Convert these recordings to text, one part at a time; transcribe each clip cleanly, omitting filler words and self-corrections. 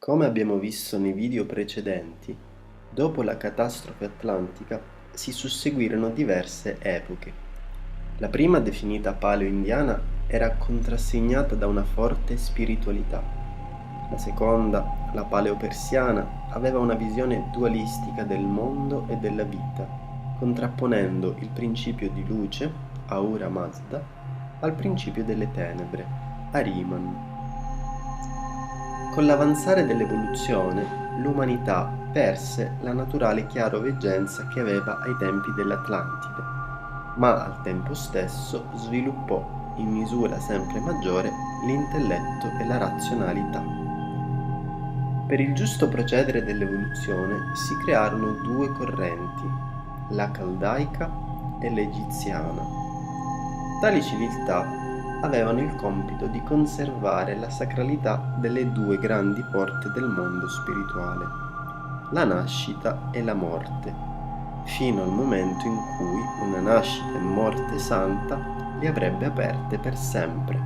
Come abbiamo visto nei video precedenti, dopo la catastrofe atlantica si susseguirono diverse epoche. La prima, definita paleo-indiana, era contrassegnata da una forte spiritualità. La seconda, la paleo-persiana, aveva una visione dualistica del mondo e della vita, contrapponendo il principio di luce, Ahura Mazda, al principio delle tenebre, Ahriman. Con l'avanzare dell'evoluzione, l'umanità perse la naturale chiaroveggenza che aveva ai tempi dell'Atlantide, ma al tempo stesso sviluppò in misura sempre maggiore l'intelletto e la razionalità. Per il giusto procedere dell'evoluzione si crearono due correnti, la caldaica e l'egiziana. Tali civiltà avevano il compito di conservare la sacralità delle due grandi porte del mondo spirituale, la nascita e la morte, fino al momento in cui una nascita e morte santa le avrebbe aperte per sempre.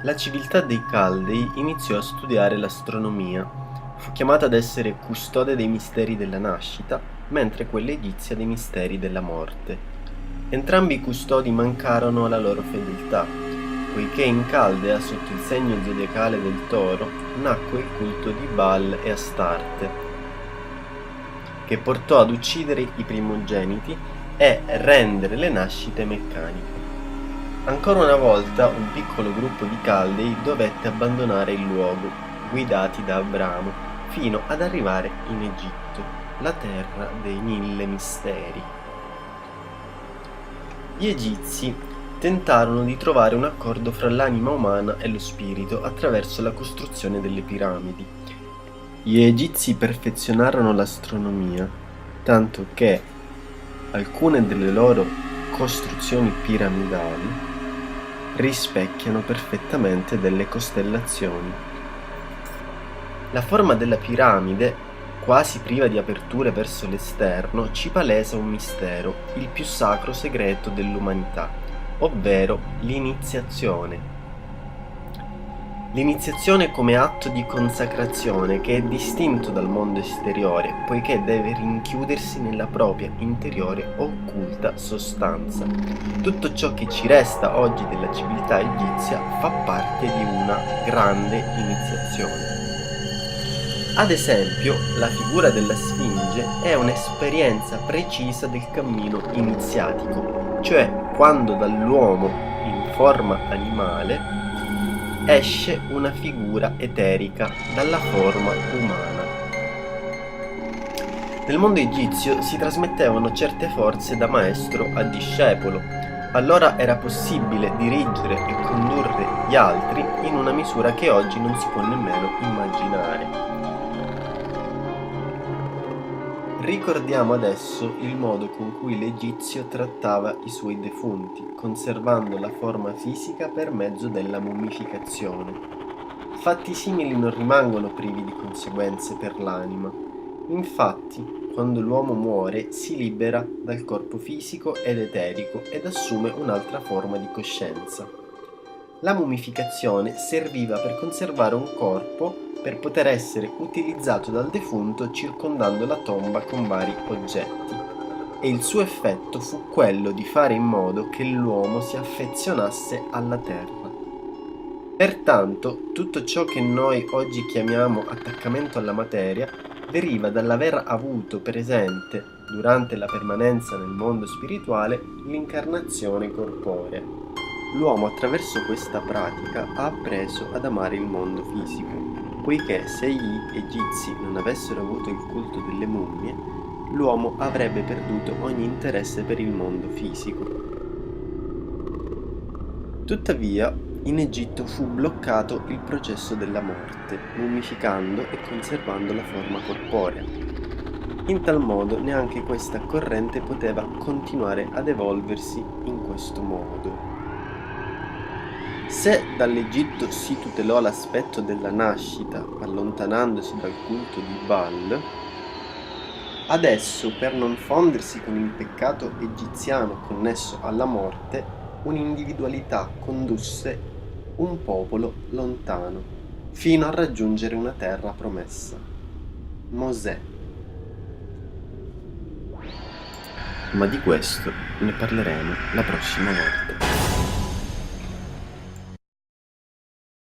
La civiltà dei Caldei iniziò a studiare l'astronomia, fu chiamata ad essere custode dei misteri della nascita, mentre quella egizia dei misteri della morte. Entrambi i custodi mancarono alla loro fedeltà, poiché in Caldea, sotto il segno zodiacale del toro, nacque il culto di Baal e Astarte, che portò ad uccidere i primogeniti e rendere le nascite meccaniche. Ancora una volta un piccolo gruppo di Caldei dovette abbandonare il luogo, guidati da Abramo, fino ad arrivare in Egitto, la terra dei 1000 misteri. Gli egizi tentarono di trovare un accordo fra l'anima umana e lo spirito attraverso la costruzione delle piramidi. Gli egizi perfezionarono l'astronomia, tanto che alcune delle loro costruzioni piramidali rispecchiano perfettamente delle costellazioni. La forma della piramide, quasi priva di aperture verso l'esterno, ci palesa un mistero, il più sacro segreto dell'umanità, ovvero l'iniziazione. L'iniziazione come atto di consacrazione che è distinto dal mondo esteriore, poiché deve rinchiudersi nella propria interiore occulta sostanza. Tutto ciò che ci resta oggi della civiltà egizia fa parte di una grande iniziazione. Ad esempio, la figura della Sfinge è un'esperienza precisa del cammino iniziatico, cioè quando dall'uomo in forma animale esce una figura eterica dalla forma umana. Nel mondo egizio si trasmettevano certe forze da maestro a discepolo, allora era possibile dirigere e condurre gli altri in una misura che oggi non si può nemmeno immaginare. Ricordiamo adesso il modo con cui l'egizio trattava i suoi defunti, conservando la forma fisica per mezzo della mummificazione. Fatti simili non rimangono privi di conseguenze per l'anima. Infatti, quando l'uomo muore, si libera dal corpo fisico ed eterico ed assume un'altra forma di coscienza. La mummificazione serviva per conservare un corpo per poter essere utilizzato dal defunto circondando la tomba con vari oggetti, e il suo effetto fu quello di fare in modo che l'uomo si affezionasse alla terra. Pertanto, tutto ciò che noi oggi chiamiamo attaccamento alla materia deriva dall'aver avuto presente, durante la permanenza nel mondo spirituale, l'incarnazione corporea. L'uomo attraverso questa pratica ha appreso ad amare il mondo fisico, poiché se gli egizi non avessero avuto il culto delle mummie, l'uomo avrebbe perduto ogni interesse per il mondo fisico. Tuttavia, in Egitto fu bloccato il processo della morte, mummificando e conservando la forma corporea. In tal modo neanche questa corrente poteva continuare ad evolversi in questo modo. Se dall'Egitto si tutelò l'aspetto della nascita, allontanandosi dal culto di Baal, adesso, per non fondersi con il peccato egiziano connesso alla morte, un'individualità condusse un popolo lontano, fino a raggiungere una terra promessa, Mosè. Ma di questo ne parleremo la prossima volta.